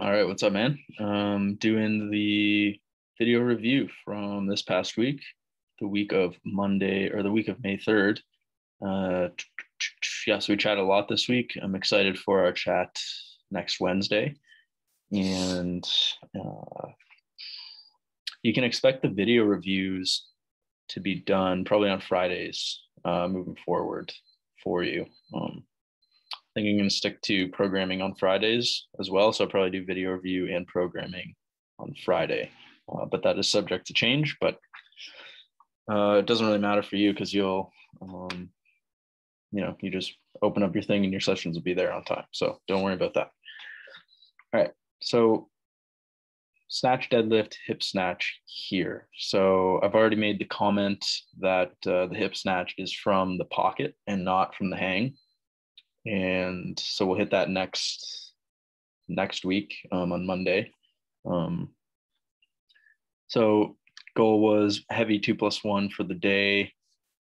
All right, what's up, man? Doing the video review from this past week, the week of Monday or the week of May 3rd. Uh, yeah, so we chatted a lot this week. I'm excited for our chat next Wednesday. And you can expect the video reviews to be done probably on Fridays moving forward for you. I think I'm going to stick to programming on Fridays as well. So I'll probably do video review and programming on Friday. But that is subject to change. But it doesn't really matter for you because you just open up your thing and your sessions will be there on time. So don't worry about that. All right. So snatch, deadlift, hip snatch here. So I've already made the comment that the hip snatch is from the pocket and not from the hang. And so we'll hit that next week on Monday. So goal was heavy 2+1 for the day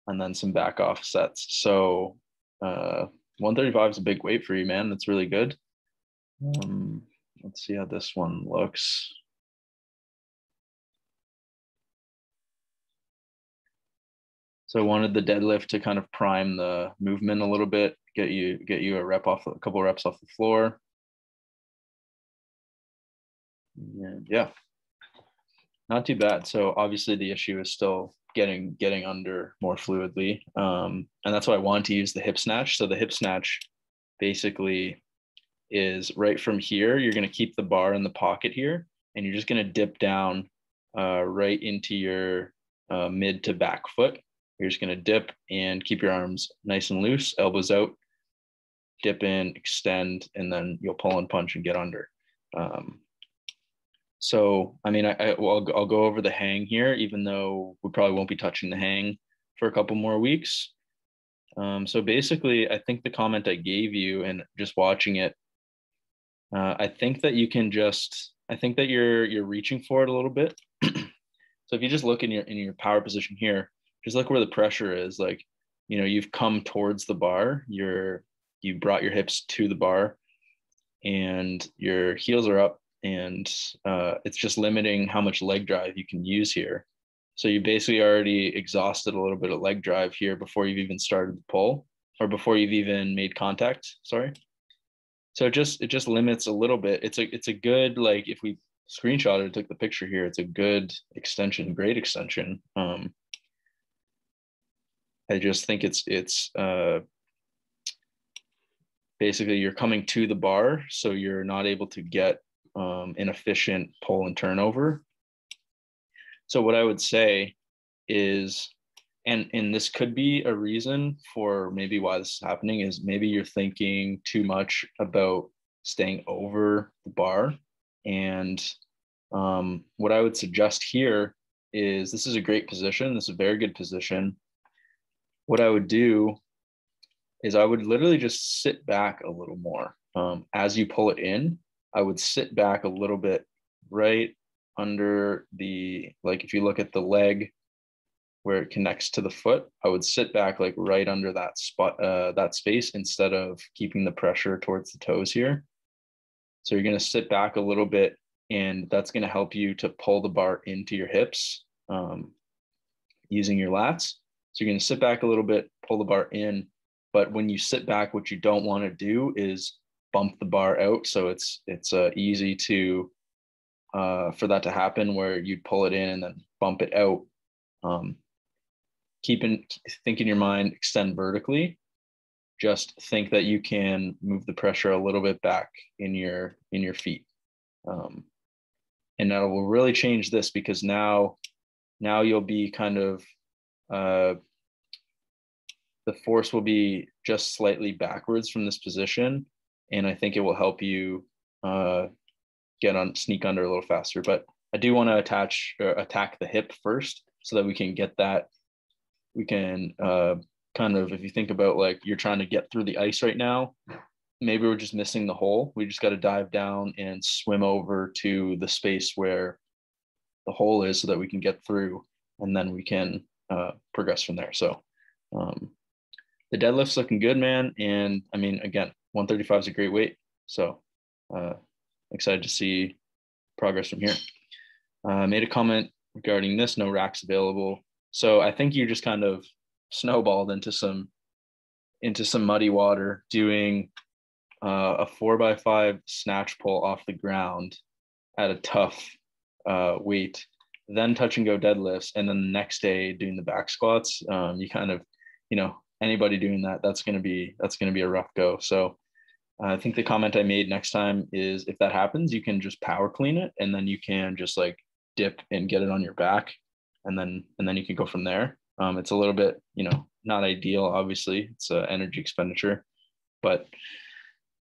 and then some back off sets. So 135 is a big weight for you, man. That's really good. Let's see how this one looks. So I wanted the deadlift to kind of prime the movement a little bit, get you a couple reps off the floor. And yeah, not too bad. So obviously the issue is still getting under more fluidly. And that's why I want to use the hip snatch. So the hip snatch basically is right from here. You're going to keep the bar in the pocket here, and you're just going to dip down right into your mid to back foot. You're just going to dip and keep your arms nice and loose, elbows out, dip in, extend, and then you'll pull and punch and get under. So, I mean, I'll go over the hang here, even though we probably won't be touching the hang for a couple more weeks. So basically, I think the comment I gave you and just watching it, I think that you're reaching for it a little bit. So if you just look in your power position here, just look where the pressure is. Like, you've come towards the bar, you brought your hips to the bar, and your heels are up, and it's just limiting how much leg drive you can use here. So you basically already exhausted a little bit of leg drive here before you've even started the pull, or before you've even made contact. Sorry. So it just limits a little bit. It's a good, like, if we screenshot it, took the picture here, it's a good extension, great extension. I just think it's basically you're coming to the bar, so you're not able to get an efficient pull and turnover. So what I would say is, and this could be a reason for maybe why this is happening, is maybe you're thinking too much about staying over the bar. And what I would suggest here is, this is a great position. This is a very good position. What I would do is I would literally just sit back a little more. As you pull it in, I would sit back a little bit right under like if you look at the leg where it connects to the foot, I would sit back like right under that spot, that space, instead of keeping the pressure towards the toes here. So you're going to sit back a little bit, and that's going to help you to pull the bar into your hips using your lats. So you're going to sit back a little bit, pull the bar in. But when you sit back, what you don't want to do is bump the bar out. So it's easy to for that to happen, where you'd pull it in and then bump it out. Think in your mind, extend vertically. Just think that you can move the pressure a little bit back in your feet, and that will really change this, because now you'll be kind of the force will be just slightly backwards from this position, and I think it will help you sneak under a little faster. But I do want to attack the hip first, so that we can get that. We can kind of, if you think about, like, you're trying to get through the ice right now, maybe we're just missing the hole. We just got to dive down and swim over to the space where the hole is, so that we can get through, and then we can progress from there. So the deadlift's looking good, man. And I mean, again, 135 is a great weight. So excited to see progress from here. Made a comment regarding this, no racks available. So I think you just kind of snowballed into some muddy water doing a 4x5 snatch pull off the ground at a tough weight, then touch and go deadlifts, and then the next day doing the back squats. You kind of, anybody doing that, that's gonna be a rough go. So I think the comment I made next time is if that happens, you can just power clean it, and then you can just like dip and get it on your back, and then you can go from there. It's a little bit, not ideal. Obviously, it's an energy expenditure, but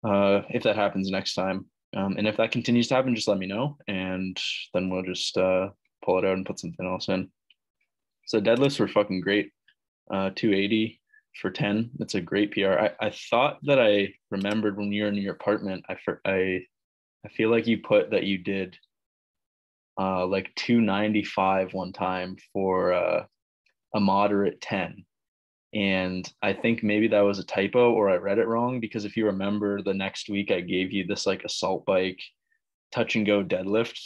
if that happens next time, and if that continues to happen, just let me know, and then we'll just pull it out and put something else in. So deadlifts were fucking great. 280 for 10. That's a great PR. I thought that I remembered when you were in your apartment. I feel like you put that you did like 295 one time for a moderate 10. And I think maybe that was a typo or I read it wrong, because if you remember, the next week I gave you this like assault bike touch and go deadlift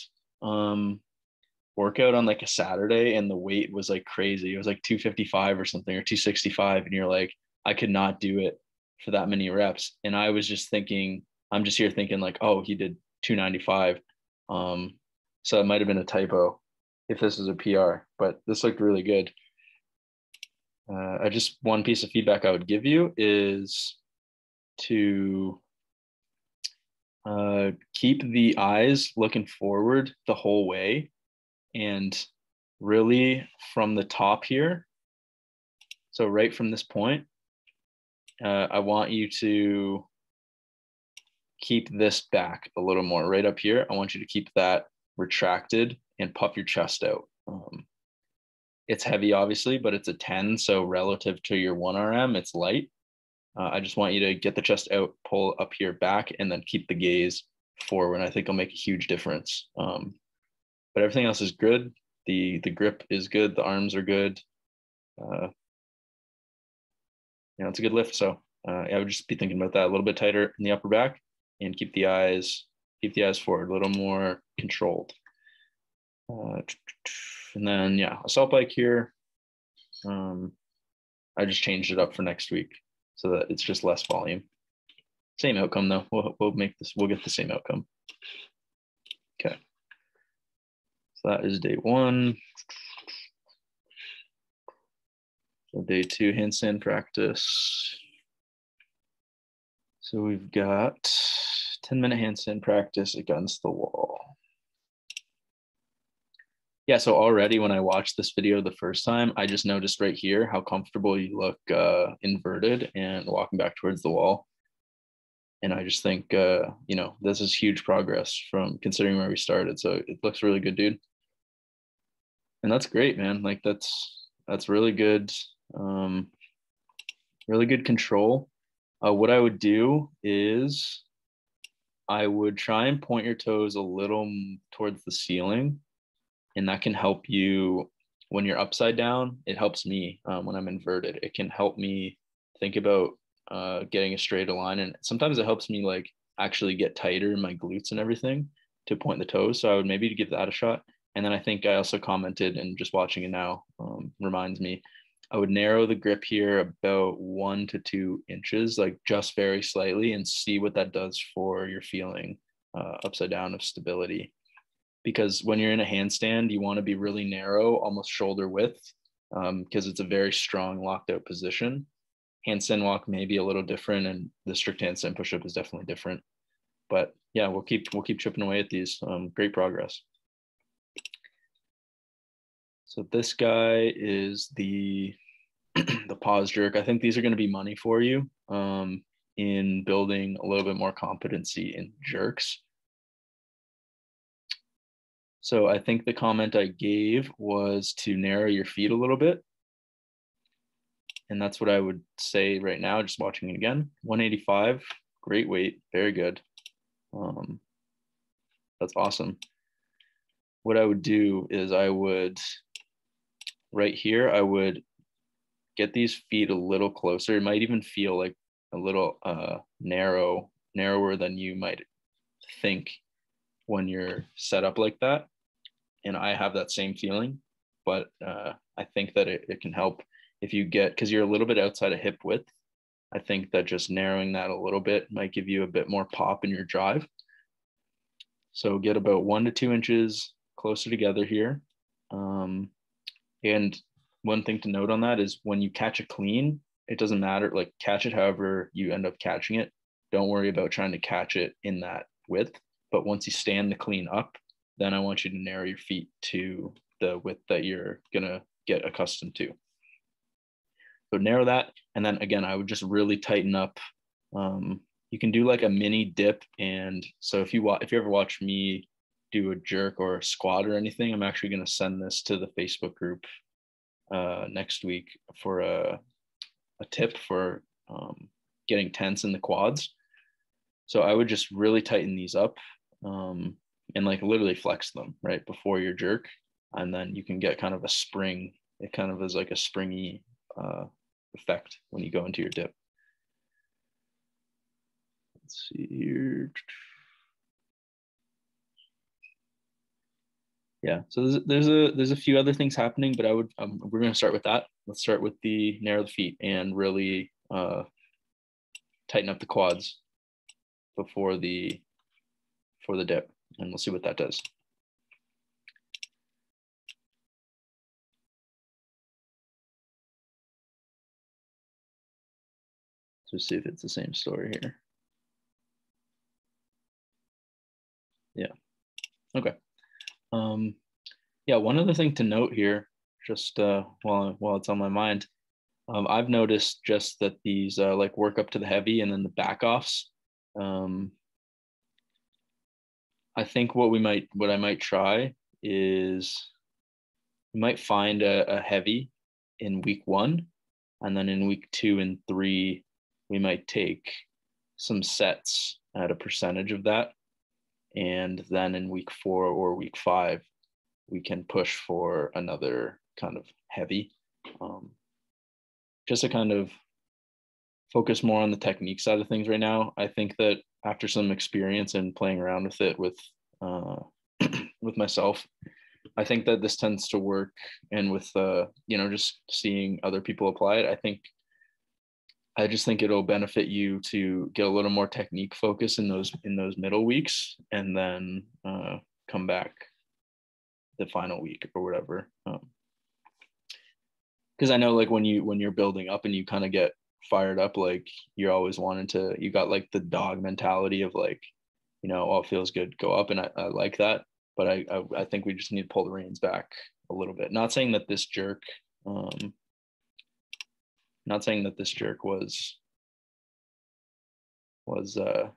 workout on like a Saturday, and the weight was like crazy. It was like 255 or something, or 265. And you're like, I could not do it for that many reps. And I was just thinking, I'm just here thinking like, oh, he did 295. So it might have been a typo if this is a PR, but this looked really good. I just, one piece of feedback I would give you is to keep the eyes looking forward the whole way, and really from the top here. So right from this point, I want you to keep this back a little more. Right up here, I want you to keep that retracted and puff your chest out. It's heavy, obviously, but it's a 10. So relative to your 1RM, it's light. I just want you to get the chest out, pull up here back, and then keep the gaze forward. I think it'll make a huge difference. But everything else is good. The grip is good. The arms are good. It's a good lift. So I would just be thinking about that a little bit tighter in the upper back, and keep the eyes forward, a little more controlled. And then assault bike here. I just changed it up for next week so that it's just less volume. Same outcome though. We'll get the same outcome. Okay. So that is day 1. So day 2, handstand practice. So we've got 10-minute handstand practice against the wall. Yeah, so already when I watched this video the first time, I just noticed right here how comfortable you look inverted and walking back towards the wall. And I just think, this is huge progress from considering where we started. So it looks really good, dude. And that's great, man. Like that's really good. Really good control. What I would do is I would try and point your toes a little towards the ceiling. And that can help you when you're upside down. It helps me when I'm inverted. It can help me think about getting a straight line. And sometimes it helps me like actually get tighter in my glutes and everything to point the toes. So I would maybe give that a shot. And then I think I also commented, and just watching it now reminds me, I would narrow the grip here about 1 to 2 inches, like just very slightly, and see what that does for your feeling upside down of stability. Because when you're in a handstand, you want to be really narrow, almost shoulder width, because it's a very strong locked out position. Handstand walk may be a little different, and the strict handstand push-up is definitely different. But yeah, we'll keep chipping away at these. Great progress. So this guy is the pause jerk. I think these are going to be money for you in building a little bit more competency in jerks. So I think the comment I gave was to narrow your feet a little bit. And that's what I would say right now, just watching it again. 185, great weight, very good. That's awesome. What I would do is right here, I would get these feet a little closer. It might even feel like a little narrower than you might think. when you're set up like that. And I have that same feeling, but I think that it can help if you get, because you're a little bit outside of hip width. I think that just narrowing that a little bit might give you a bit more pop in your drive. So get about 1 to 2 inches closer together here. And one thing to note on that is when you catch a clean, it doesn't matter, like catch it however you end up catching it. Don't worry about trying to catch it in that width. But once you stand the clean up, then I want you to narrow your feet to the width that you're gonna get accustomed to. So narrow that. And then again, I would just really tighten up. You can do like a mini dip. And so if you ever watch me do a jerk or a squat or anything, I'm actually going to send this to the Facebook group next week for a tip for getting tense in the quads. So I would just really tighten these up and like literally flex them right before your jerk. And then you can get kind of a spring. It kind of is like a springy effect when you go into your dip. Let's see here. Yeah, so there's a few other things happening, but we're going to start with that. Let's start with the narrow the feet and really tighten up the quads before the dip, and we'll see what that does. So see if it's the same story here. Yeah. Okay. Yeah, one other thing to note here, just while it's on my mind, I've noticed just that these like work up to the heavy and then the back offs. I think what I might try is we might find a heavy in week 1, and then in week 2 and 3 we might take some sets at a percentage of that, and then in week 4 or week 5 we can push for another kind of heavy, just to kind of focus more on the technique side of things right now. I think that after some experience and playing around with it with myself, I think that this tends to work. And with just seeing other people apply it, I just think it'll benefit you to get a little more technique focus in those middle weeks, and then come back the final week or whatever. Because I know like when you're building up and you kind of get fired up, like you're always you got like the dog mentality of like, oh, it feels good, go up. And I like that. But I think we just need to pull the reins back a little bit. Not saying that this jerk was a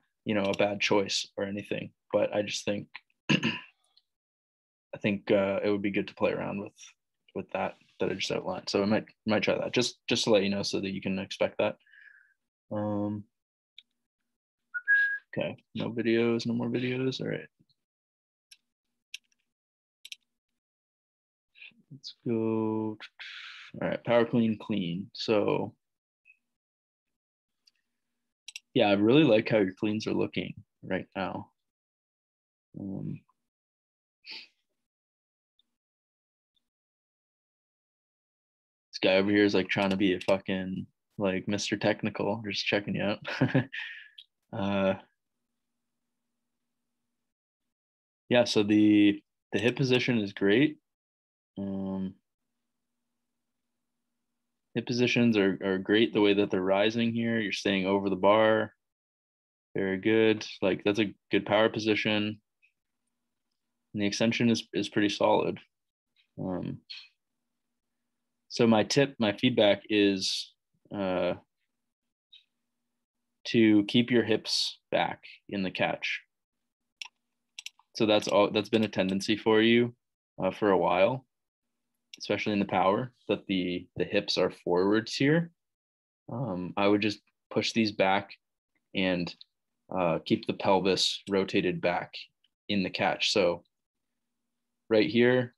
bad choice or anything, but I just think it would be good to play around with that I just outlined. So I might try that just to let you know so that you can expect that. Okay, no more videos. All right. Let's go. All right, power clean. So yeah, I really like how your cleans are looking right now. This guy over here is like trying to be a fucking like Mr. Technical, just checking you out. Yeah, so the hip position is great. Hip positions are great the way that they're rising here. You're staying over the bar. Very good. Like that's a good power position. And the extension is pretty solid. So my feedback is to keep your hips back in the catch. So that's been a tendency for you for a while, especially in the power, that the hips are forwards here. I would just push these back and keep the pelvis rotated back in the catch. So right here,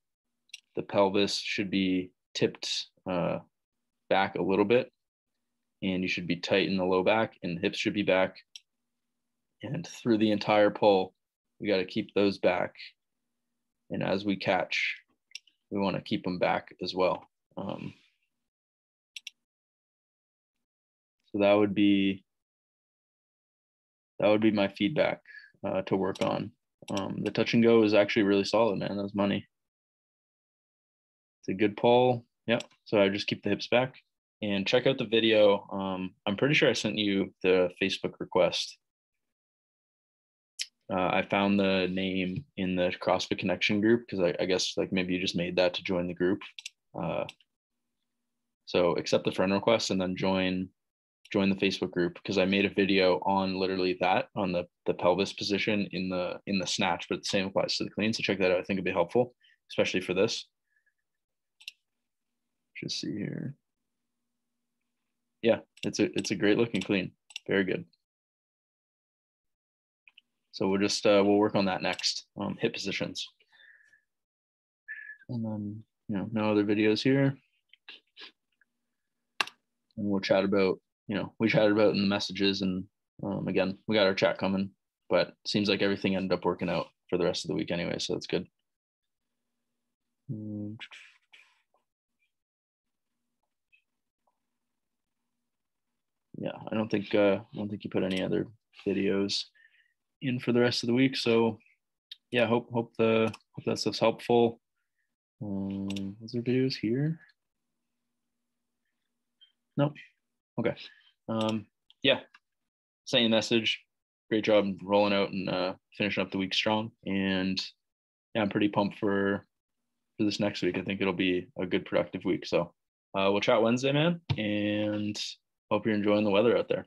the pelvis should be tipped back a little bit, and you should be tight in the low back, and the hips should be back. And through the entire pull, we got to keep those back. And as we catch, we want to keep them back as well. So that would be my feedback to work on. The touch and go is actually really solid, man. That's money. It's a good pull. Yep. So I just keep the hips back and check out the video. I'm pretty sure I sent you the Facebook request. I found the name in the CrossFit Connection group because I guess like maybe you just made that to join the group. So accept the friend request and then join the Facebook group, because I made a video on literally that, on the pelvis position in the snatch, but the same applies to the clean. So check that out. I think it'd be helpful, especially for this. Just see here. Yeah, it's a great looking clean. Very good. So we'll just we'll work on that next. Hip positions. And then, you know, no other videos here. And we'll chat about, you know, we chatted about in the messages, and again, we got our chat coming, but seems like everything ended up working out for the rest of the week anyway, so that's good. Yeah, I don't think you put any other videos in for the rest of the week. So yeah, hope that stuff's helpful. Is there videos here? Nope. Okay. Yeah, same message. Great job rolling out and finishing up the week strong. And yeah, I'm pretty pumped for this next week. I think it'll be a good productive week. So we'll chat Wednesday, man, and hope you're enjoying the weather out there.